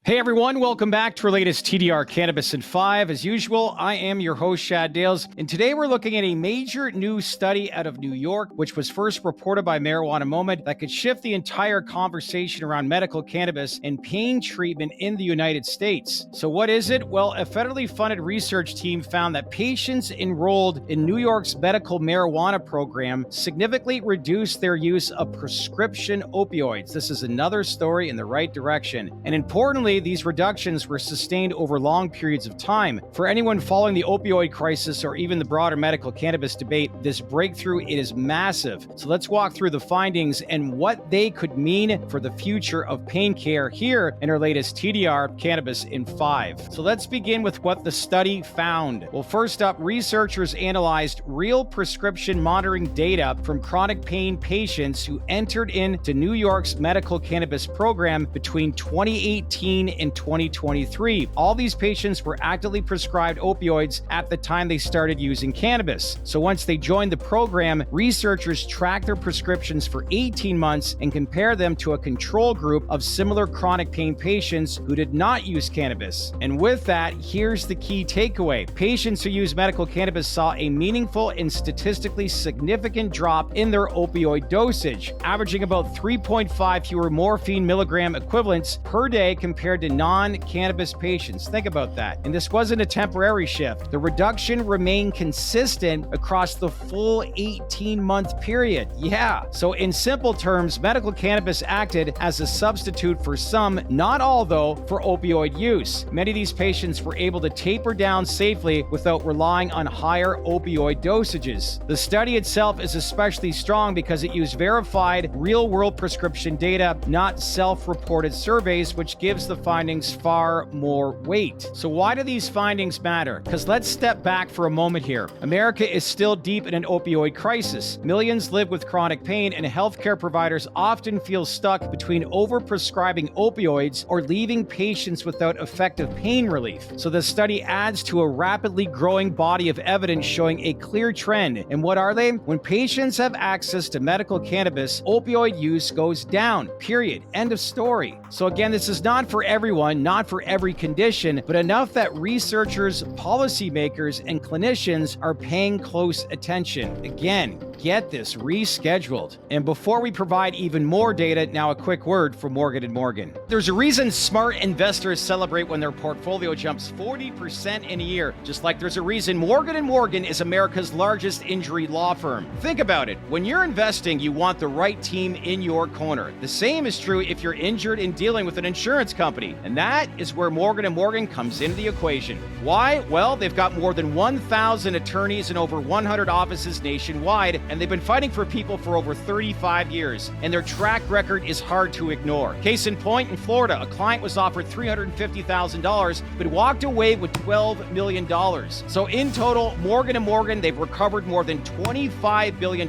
Hey everyone, welcome back to our latest TDR Cannabis in 5. As usual, I am your host, Shad Dales, and today we're looking at a major new study out of New York, which was first reported by Marijuana Moment, that could shift the entire conversation around medical cannabis and pain treatment in the United States. So what is it? Well, a federally funded research team found that patients enrolled in New York's medical marijuana program significantly reduced their use of prescription opioids. This is another story in the right direction. And importantly, these reductions were sustained over long periods of time. For anyone following the opioid crisis or even the broader medical cannabis debate, this breakthrough is massive. So let's walk through the findings and what they could mean for the future of pain care here in our latest TDR Cannabis in 5. So let's begin with what the study found. Well, first up, researchers analyzed real prescription monitoring data from chronic pain patients who entered into New York's medical cannabis program between 2018 and 2023. All these patients were actively prescribed opioids at the time they started using cannabis. So once they joined the program, researchers tracked their prescriptions for 18 months and compared them to a control group of similar chronic pain patients who did not use cannabis. And with that, here's the key takeaway. Patients who use medical cannabis saw a meaningful and statistically significant drop in their opioid dosage, averaging about 3.5 fewer morphine milligram equivalents per day compared to non-cannabis patients. Think about that. And this wasn't a temporary shift. The reduction remained consistent across the full 18-month period. Yeah. So in simple terms, medical cannabis acted as a substitute for some, not all though, for opioid use. Many of these patients were able to taper down safely without relying on higher opioid dosages. The study itself is especially strong because it used verified, real-world prescription data, not self-reported surveys, which gives the findings far more weight. So why do these findings matter? Because let's step back for a moment here. America is still deep in an opioid crisis. Millions live with chronic pain, and healthcare providers often feel stuck between overprescribing opioids or leaving patients without effective pain relief. So the study adds to a rapidly growing body of evidence showing a clear trend. And what are they? When patients have access to medical cannabis, opioid use goes down. Period. End of story. So again, this is not for everyone, not for every condition, but enough that researchers, policymakers, and clinicians are paying close attention. Again, get this rescheduled. And before we provide even more data, now a quick word from Morgan & Morgan. There's a reason smart investors celebrate when their portfolio jumps 40% in a year, just like there's a reason Morgan & Morgan is America's largest injury law firm. Think about it. When you're investing, you want the right team in your corner. The same is true if you're injured in dealing with an insurance company, and that is where Morgan & Morgan comes into the equation. Why? Well, they've got more than 1,000 attorneys in over 100 offices nationwide, and they've been fighting for people for over 35 years, and their track record is hard to ignore. Case in point, in Florida, a client was offered $350,000, but walked away with $12 million. So in total, Morgan & Morgan, they've recovered more than $25 billion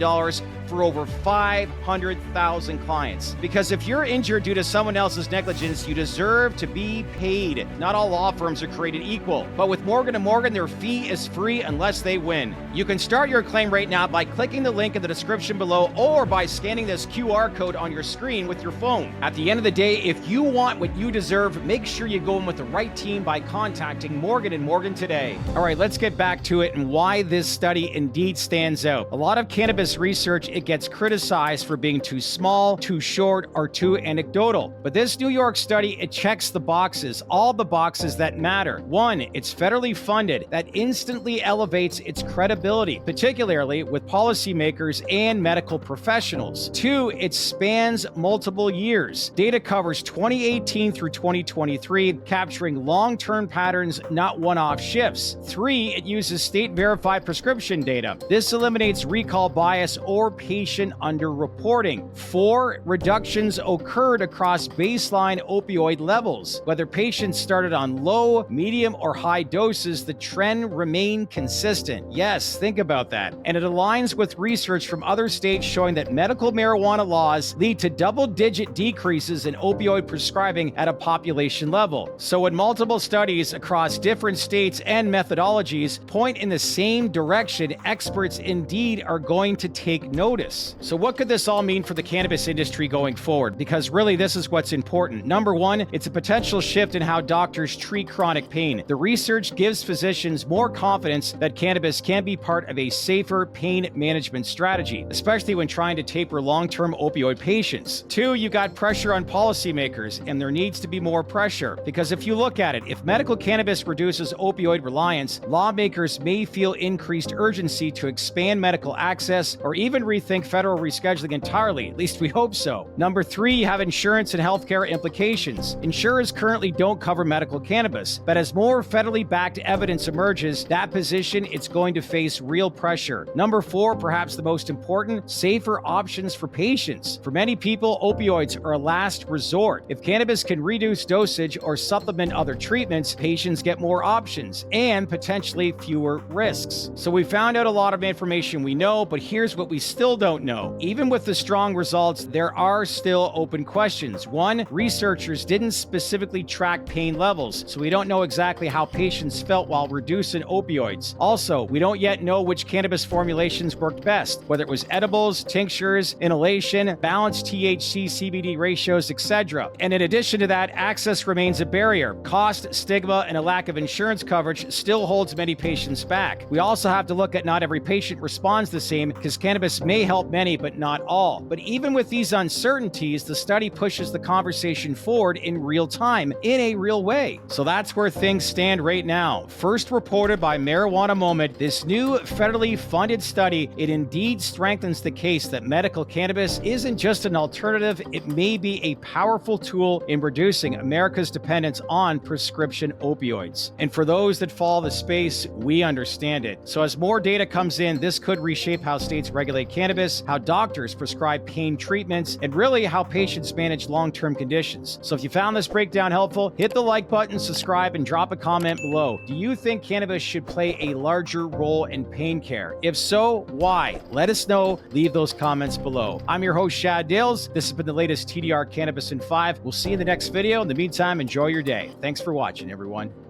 for over 500,000 clients. Because if you're injured due to someone else's negligence, you deserve to be paid. Not all law firms are created equal, but with Morgan & Morgan, their fee is free unless they win. You can start your claim right now by clicking the link in the description below or by scanning this QR code on your screen with your phone. At the end of the day, if you want what you deserve, make sure you go in with the right team by contacting Morgan & Morgan today. All right, let's get back to it and why this study indeed stands out. A lot of cannabis research, it gets criticized for being too small, too short, or too anecdotal. But this New York study, it checks the boxes, all the boxes that matter. One, it's federally funded. That instantly elevates its credibility, particularly with policymakers and medical professionals. Two, it spans multiple years. Data covers 2018 through 2023, capturing long-term patterns, not one-off shifts. Three, it uses state-verified prescription data. This eliminates recall bias or patient underreporting. 4, reductions occurred across baseline opioid levels. Whether patients started on low, medium, or high doses, the trend remained consistent. Yes, think about that. And it aligns with research from other states showing that medical marijuana laws lead to double-digit decreases in opioid prescribing at a population level. So when multiple studies across different states and methodologies point in the same direction, experts indeed are going to take notice. notice. So what could this all mean for the cannabis industry going forward? Because really, this is what's important. Number one, it's a potential shift in how doctors treat chronic pain. The research gives physicians more confidence that cannabis can be part of a safer pain management strategy, especially when trying to taper long-term opioid patients. Two, you got pressure on policymakers, and there needs to be more pressure. Because if you look at it, if medical cannabis reduces opioid reliance, lawmakers may feel increased urgency to expand medical access or even rethink federal rescheduling entirely. At least we hope so. Number three, you have insurance and healthcare implications. Insurers currently don't cover medical cannabis, but as more federally backed evidence emerges, that position it's going to face real pressure. Number four, perhaps the most important, safer options for patients. For many people, opioids are a last resort. If cannabis can reduce dosage or supplement other treatments, patients get more options and potentially fewer risks. So we found out a lot of information we know, but here's what we still don't know. Even with the strong results, there are still open questions. One, researchers didn't specifically track pain levels, so we don't know exactly how patients felt while reducing opioids. Also, we don't yet know which cannabis formulations worked best, whether it was edibles, tinctures, inhalation, balanced THC CBD ratios, etc. And in addition to that, access remains a barrier. Cost, stigma, and a lack of insurance coverage still holds many patients back. We also have to look at not every patient responds the same, because cannabis may help many, but not all. But even with these uncertainties, the study pushes the conversation forward in real time, in a real way. So that's where things stand right now. First reported by Marijuana Moment, this new federally funded study, it indeed strengthens the case that medical cannabis isn't just an alternative, it may be a powerful tool in reducing America's dependence on prescription opioids. And for those that follow the space, we understand it. So as more data comes in, this could reshape how states regulate cannabis, how doctors prescribe pain treatments, and really how patients manage long-term conditions. So if you found this breakdown helpful, hit the like button, subscribe, and drop a comment below. Do you think cannabis should play a larger role in pain care? If so, why? Let us know. Leave those comments below. I'm your host, Shad Dales. This has been the latest TDR Cannabis in 5. We'll see you in the next video. In the meantime, enjoy your day. Thanks for watching, everyone.